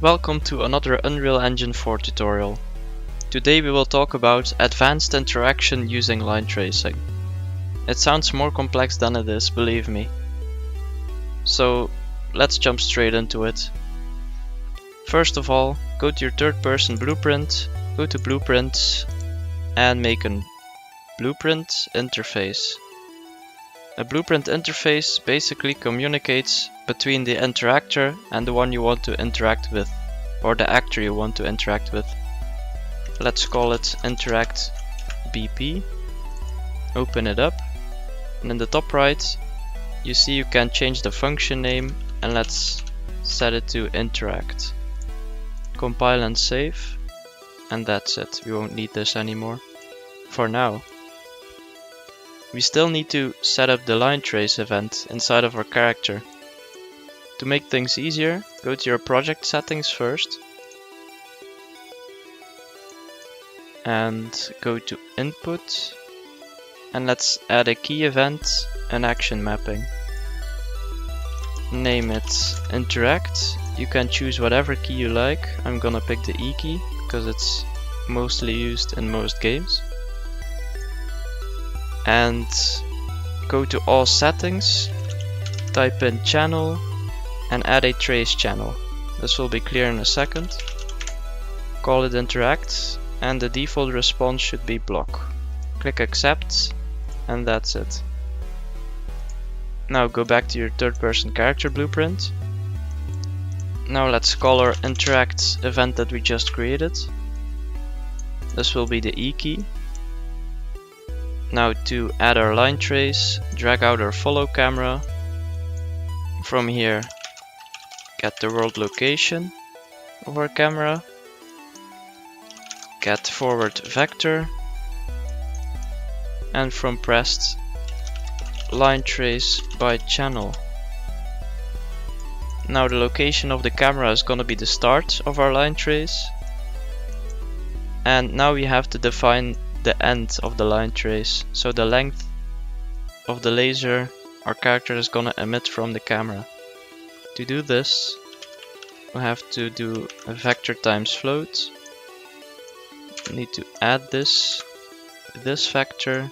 Welcome to another Unreal Engine 4 tutorial. Today we will talk about advanced interaction using line tracing. It sounds more complex than it is, believe me. So let's jump straight into it. First of all, go to your third-person blueprint, go to Blueprints, and make a blueprint interface. A blueprint interface basically communicates between the interactor and the one you want to interact with, or the actor you want to interact with. Let's call it Interact BP. Open it up, and in the top right you see you can change the function name, and let's set it to Interact. Compile and save, and that's it. We won't need this anymore for now. We still need to set up the line trace event inside of our character. To make things easier, go to your project settings first and go to input, and let's add a key event, an action mapping. Name it interact. You can choose whatever key you like. I'm gonna pick the E key because it's mostly used in most games. And go to all settings, type in channel, and add a trace channel. This will be clear in a second. Call it interact, and the default response should be block. Click accept, and that's it. Now go back to your third-person character blueprint. Now let's call our interact event that we just created. This will be the E key. Now to add our line trace, drag out our follow camera. From here, get the world location of our camera. Get forward vector. And from pressed, line trace by channel. Now the location of the camera is going to be the start of our line trace. And now we have to define the end of the line trace, so the length of the laser our character is gonna emit from the camera. To do this, we have to do a vector times float. We need to add this vector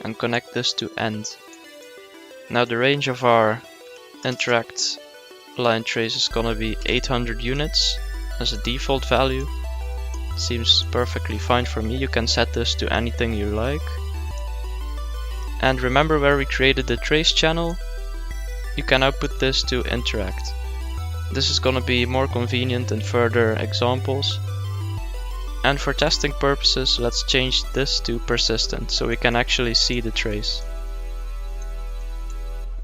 and connect this to end. Now the range of our interact line trace is gonna be 800 units as a default value. Seems perfectly fine for me. You can set this to anything you like. And remember where we created the trace channel? You can now put this to interact. This is gonna be more convenient in further examples. And for testing purposes, let's change this to persistent so we can actually see the trace.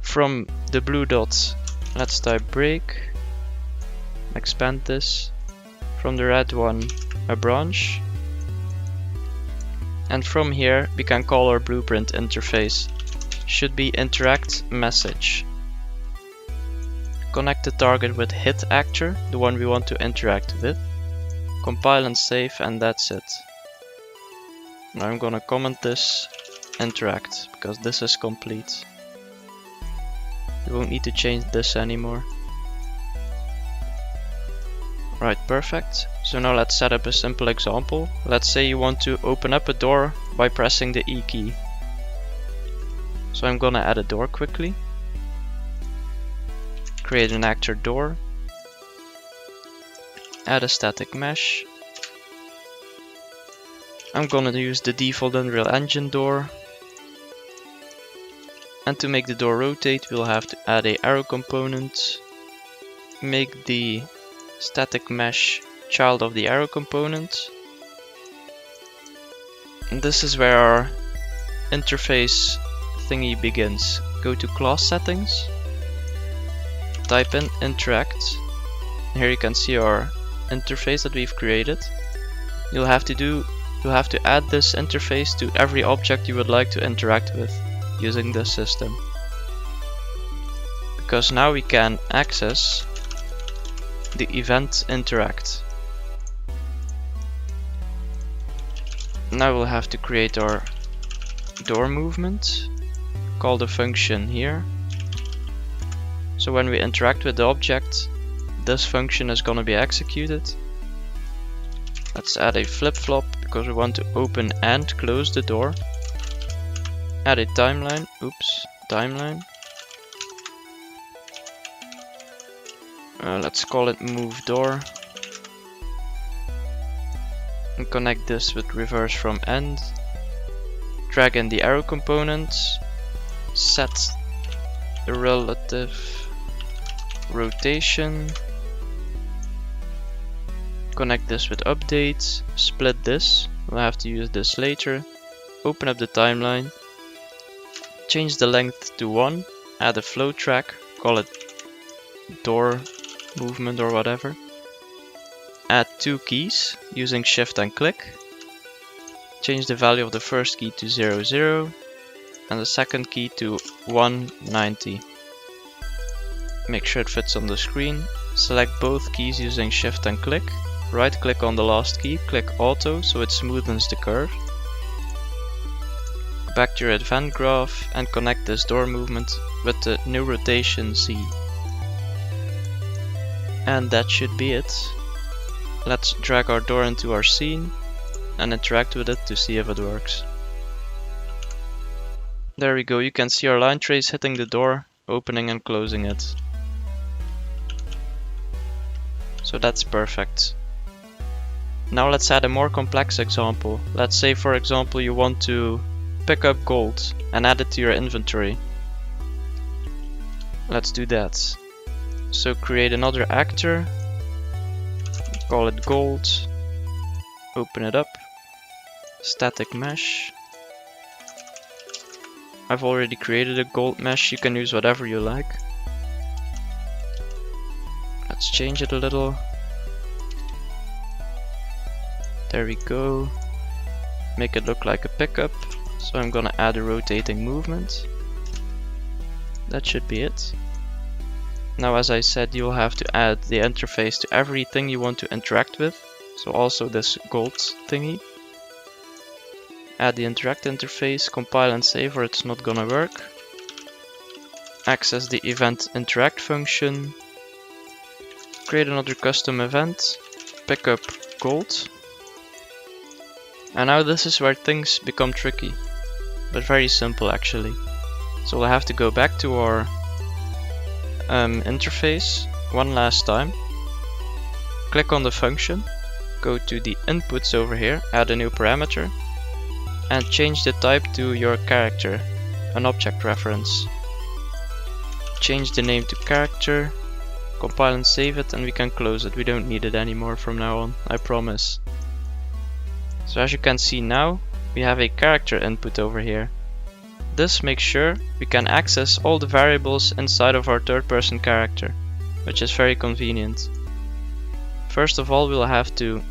From the blue dot, let's type break. Expand this. From the red one, a branch, and from here we can call our blueprint interface. Should be interact message. Connect the target with hit actor, the one we want to interact with. Compile and save, and that's it. Now I'm gonna comment this interact because this is complete. We won't need to change this anymore. Right, perfect. So now let's set up a simple example. Let's say you want to open up a door by pressing the E key. So I'm gonna add a door quickly. Create an actor door. Add a static mesh. I'm gonna use the default Unreal Engine door. And to make the door rotate, we'll have to add a arrow component. Make the static mesh child of the arrow component. And this is where our interface thingy begins. Go to class settings, type in interact. Here you can see our interface that we've created. You'll have to add this interface to every object you would like to interact with using this system. Because now we can access the event interact. Now we'll have to create our door movement. Call the function here. So when we interact with the object, this function is gonna be executed. Let's add a flip-flop because we want to open and close the door. Add a timeline, timeline. Let's call it move door. And connect this with reverse from end. Drag in the arrow components. Set the relative rotation. Connect this with update. Split this. We'll have to use this later. Open up the timeline. Change the length to 1. Add a flow track. Call it door movement or whatever. Add 2 keys using shift and click. Change the value of the first key to 0, 0 and the second key to 190. Make sure it fits on the screen. Select both keys using shift and click. Right click on the last key, click auto so it smoothens the curve. Go back to your event graph and connect this door movement with the new rotation Z. And that should be it. Let's drag our door into our scene and interact with it to see if it works. There we go, you can see our line trace hitting the door, opening and closing it. So that's perfect. Now let's add a more complex example. Let's say for example you want to pick up gold and add it to your inventory. Let's do that. So create another actor. Call it gold, open it up, static mesh. I've already created a gold mesh, you can use whatever you like. Let's change it a little. There we go. Make it look like a pickup. So I'm gonna add a rotating movement. That should be it. Now, as I said, you'll have to add the interface to everything you want to interact with. So also this gold thingy. Add the interact interface, compile and save or it's not gonna work. Access the event interact function. Create another custom event. Pick up gold. And now this is where things become tricky. But very simple actually. So we'll have to go back to our interface one last time. Click on the function, go to the inputs over here, add a new parameter and change the type to your character, an object reference. Change the name to character, compile and save it and we can close it. We don't need it anymore from now on, I promise. So as you can see now, we have a character input over here. This makes sure we can access all the variables inside of our third-person character, which is very convenient. First of all, we'll have to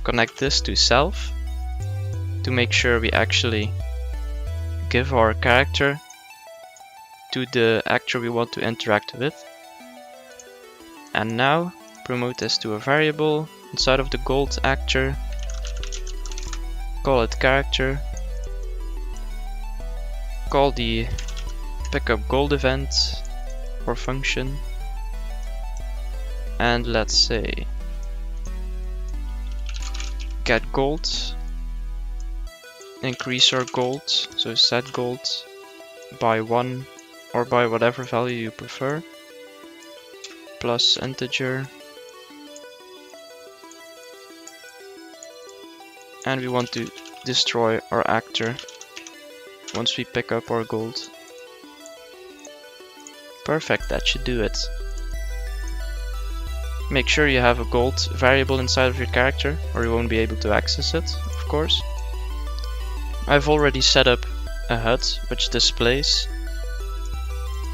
connect this to self to make sure we actually give our character to the actor we want to interact with. And now promote this to a variable inside of the gold actor, call it character. Call the pickup gold event or function and let's say get gold, increase our gold, so set gold by 1 or by whatever value you prefer, plus integer, and we want to destroy our actor once we pick up our gold. Perfect, that should do it. Make sure you have a gold variable inside of your character or you won't be able to access it, of course. I've already set up a HUD which displays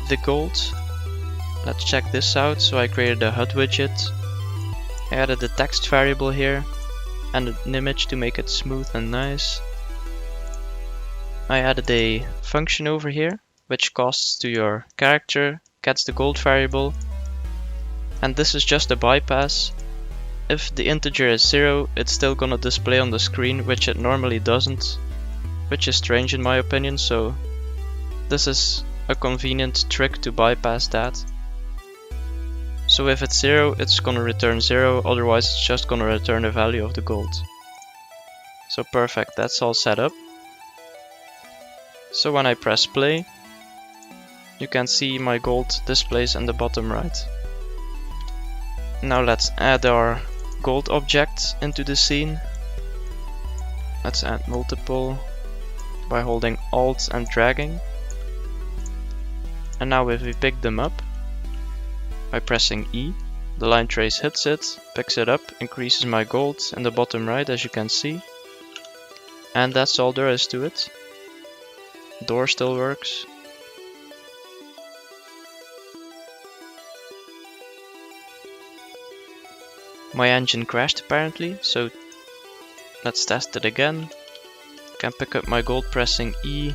the gold. Let's check this out. So I created a HUD widget. I added a text variable here and an image to make it smooth and nice. I added a function over here which casts to your character, gets the gold variable, and this is just a bypass. If the integer is 0, it's still gonna display on the screen, which it normally doesn't, which is strange in my opinion, so this is a convenient trick to bypass that. So if it's 0, it's gonna return 0, otherwise it's just gonna return the value of the gold. So perfect, that's all set up. So when I press play, you can see my gold displays in the bottom right. Now let's add our gold object into the scene. Let's add multiple by holding Alt and dragging. And now if we pick them up by pressing E, the line trace hits it, picks it up, increases my gold in the bottom right, as you can see. And that's all there is to it. Door still works. My engine crashed apparently, so let's test it again. Can pick up my gold pressing E,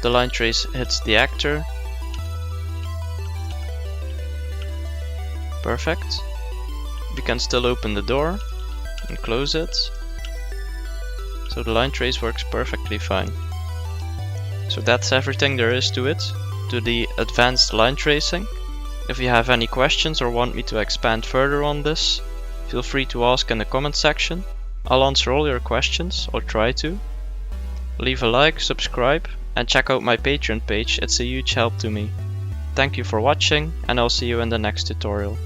the line trace hits the actor. Perfect. We can still open the door and close it. So the line trace works perfectly fine. So that's everything there is to it, to the advanced line tracing. If you have any questions or want me to expand further on this, feel free to ask in the comment section. I'll answer all your questions, or try to. Leave a like, subscribe, and check out my Patreon page, it's a huge help to me. Thank you for watching, and I'll see you in the next tutorial.